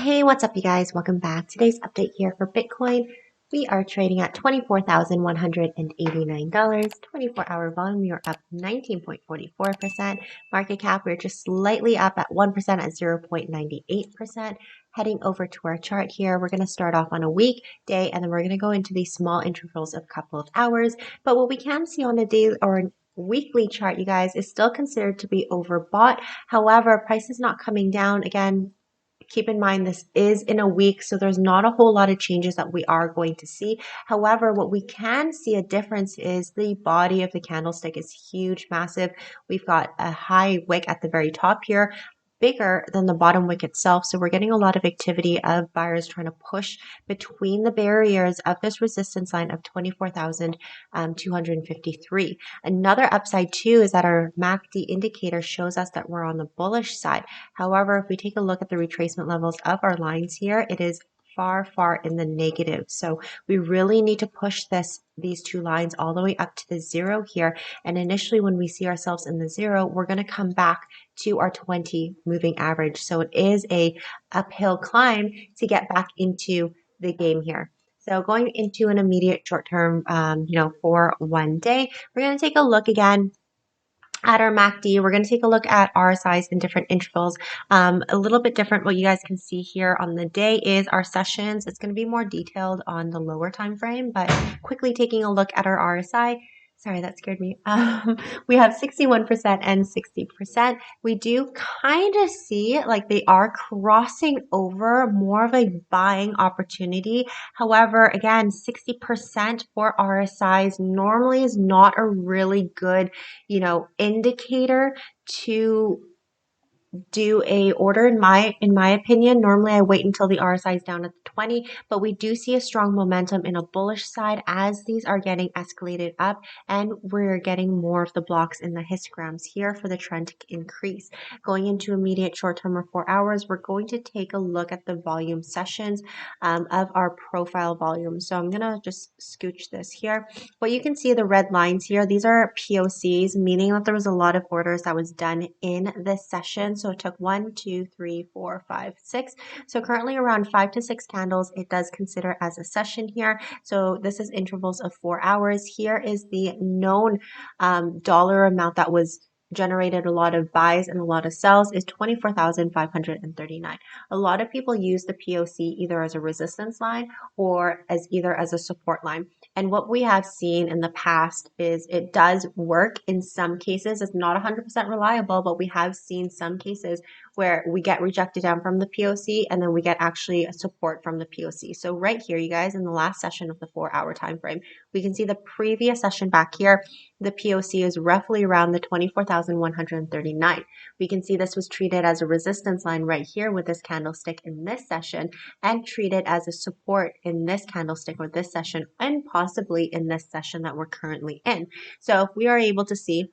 Hey, what's up, you guys? Welcome back. Today's update here for Bitcoin. We are trading at $24,189. 24-hour volume, we are up 19.44%. Market cap, we're just slightly up at 1% at 0.98%. Heading over to our chart here, we're going to start off on a week, day, and then we're going to go into these small intervals of a couple of hours. But what we can see on a daily or weekly chart, you guys, is still considered to be overbought. However, price is not coming down. Again, keep in mind this is in a week, so there's not a whole lot of changes that we are going to see. However, what we can see a difference is the body of the candlestick is huge, massive. We've got a high wick at the very top here, bigger than the bottom wick itself. So we're getting a lot of activity of buyers trying to push between the barriers of this resistance line of 24,253. Another upside too is that our MACD indicator shows us that we're on the bullish side. However, if we take a look at the retracement levels of our lines here, it is far in the negative. So we really need to push these two lines all the way up to the zero here. And initially when we see ourselves in the zero, we're going to come back to our 20 moving average. So it is a uphill climb to get back into the game here. So going into an immediate short term, for one day, we're going to take a look again at our MACD. We're going to take a look at RSIs in different intervals. A little bit different. What you guys can see here on the day is our sessions. It's going to be more detailed on the lower time frame, but quickly taking a look at our RSI. Sorry, that scared me. We have 61% and 60%. We do kind of see like they are crossing over more of a buying opportunity. However, again, 60% for RSIs normally is not a really good, indicator to do a order in my opinion. Normally I wait until the RSI is down at the 20, but we do see a strong momentum in a bullish side as these are getting escalated up, and we're getting more of the blocks in the histograms here for the trend to increase. Going into immediate short-term or 4 hours, we're going to take a look at the volume sessions of our profile volume. So I'm gonna just scooch this here. What you can see, the red lines here, these are POCs, meaning that there was a lot of orders that was done in this session. So it took 1, 2, 3, 4, 5, 6. So currently around 5 to 6 candles, it does consider as a session here. So this is intervals of 4 hours. Here is the known dollar amount that was generated a lot of buys and a lot of sells is 24,539. A lot of people use the POC either as a resistance line or as a support line. And what we have seen in the past is it does work in some cases. It's not 100% reliable, but we have seen some cases where we get rejected down from the POC and then we get actually a support from the POC. So right here, you guys, in the last session of the 4-hour time frame, we can see the previous session back here, the POC is roughly around the 24,139. We can see this was treated as a resistance line right here with this candlestick in this session, and treated as a support in this candlestick or this session, and possibly in this session that we're currently in. So if we are able to see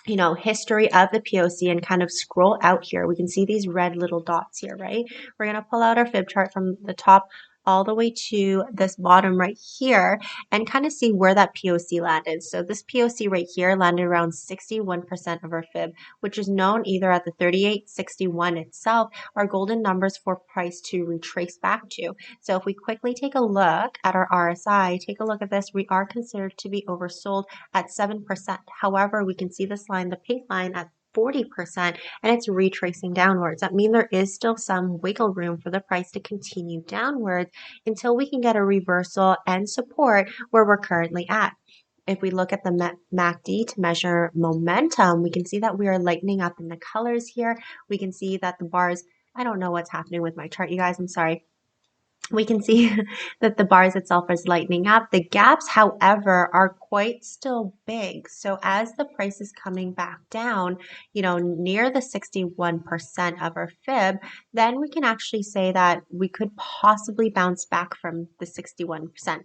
history of the POC and kind of scroll out here, we can see these red little dots here, right? We're going to pull out our fib chart from the top all the way to this bottom right here and kind of see where that POC landed. So this POC right here landed around 61% of our fib, which is known either at the 3861 itself or golden numbers for price to retrace back to. So if we quickly take a look at our RSI, take a look at this, we are considered to be oversold at 7%. However, we can see this line, the pink line, at 40%, and it's retracing downwards. That means there is still some wiggle room for the price to continue downwards until we can get a reversal and support where we're currently at. If we look at the MACD to measure momentum, we can see that we are lightening up in the colors here. We can see that the bars, I don't know what's happening with my chart, you guys, I'm sorry. We can see that the bars itself is lightening up. The gaps, however, are quite still big. So as the price is coming back down, near the 61% of our fib, then we can actually say that we could possibly bounce back from the 61%.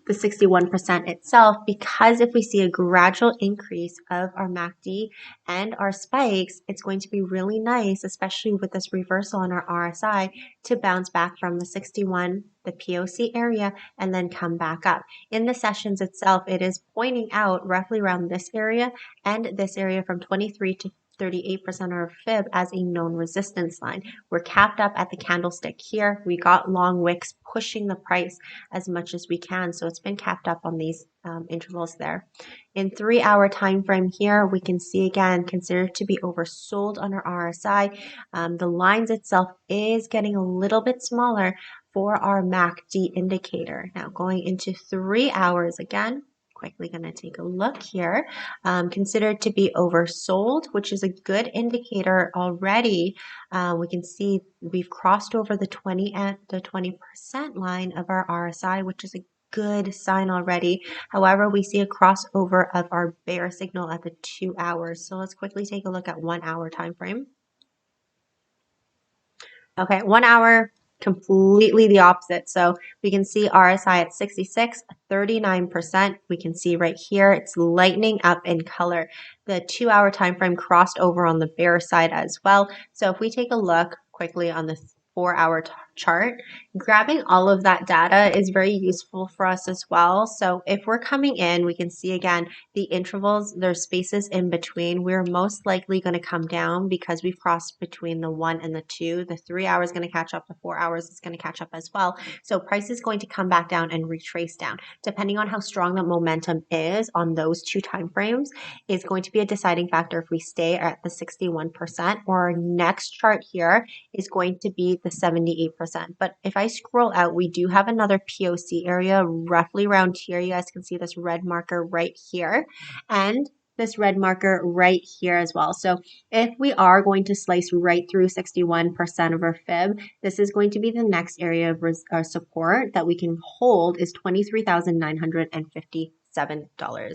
The 61% itself, because if we see a gradual increase of our MACD and our spikes, it's going to be really nice, especially with this reversal on our RSI, to bounce back from the 61, the POC area, and then come back up. In the sessions itself, it is pointing out roughly around this area and this area from 23 to 38% of our fib as a known resistance line. We're capped up at the candlestick here. We got long wicks pushing the price as much as we can. So it's been capped up on these intervals there. In 3-hour time frame here, we can see again, considered to be oversold on our RSI. The lines itself is getting a little bit smaller for our MACD indicator. Now going into 3 hours again, quickly going to take a look here. Considered to be oversold, which is a good indicator already. We can see we've crossed over the 20% line of our RSI, which is a good sign already. However, we see a crossover of our bear signal at the 2 hours. So let's quickly take a look at 1 hour time frame. Okay, 1 hour, completely the opposite. So we can see RSI at 66, 39%. We can see right here, it's lightening up in color. The 2 hour time frame crossed over on the bear side as well. So if we take a look quickly on the 4 hour chart, grabbing all of that data is very useful for us as well. So if we're coming in, we can see again, the intervals, there's spaces in between. We're most likely going to come down because we've crossed between the 1 and the 2. The 3 hours is going to catch up, the 4 hours is going to catch up as well. So price is going to come back down and retrace down. Depending on how strong the momentum is on those 2 time frames is going to be a deciding factor if we stay at the 61%, or our next chart here is going to be the 78%. But if I scroll out, we do have another POC area roughly around here. You guys can see this red marker right here and this red marker right here as well. So if we are going to slice right through 61% of our fib, this is going to be the next area of support that we can hold is $23,950.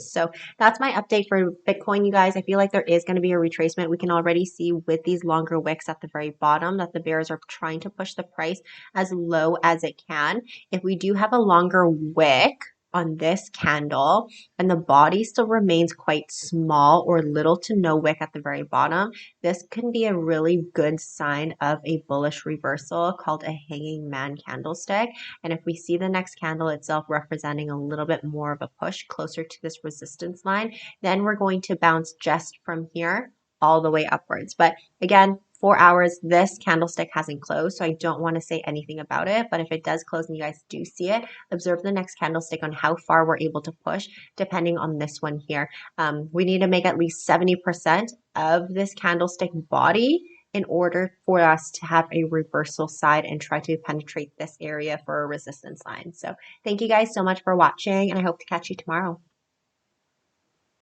So that's my update for Bitcoin, you guys. I feel like there is going to be a retracement. We can already see with these longer wicks at the very bottom that the bears are trying to push the price as low as it can. If we do have a longer wick on this candle and the body still remains quite small or little to no wick at the very bottom, this can be a really good sign of a bullish reversal called a hanging man candlestick. And if we see the next candle itself representing a little bit more of a push closer to this resistance line, then we're going to bounce just from here all the way upwards. But again, 4 hours, this candlestick hasn't closed, so I don't want to say anything about it. But if it does close and you guys do see it, observe the next candlestick on how far we're able to push, depending on this one here. We need to make at least 70% of this candlestick body in order for us to have a reversal side and try to penetrate this area for a resistance line. So thank you guys so much for watching, and I hope to catch you tomorrow.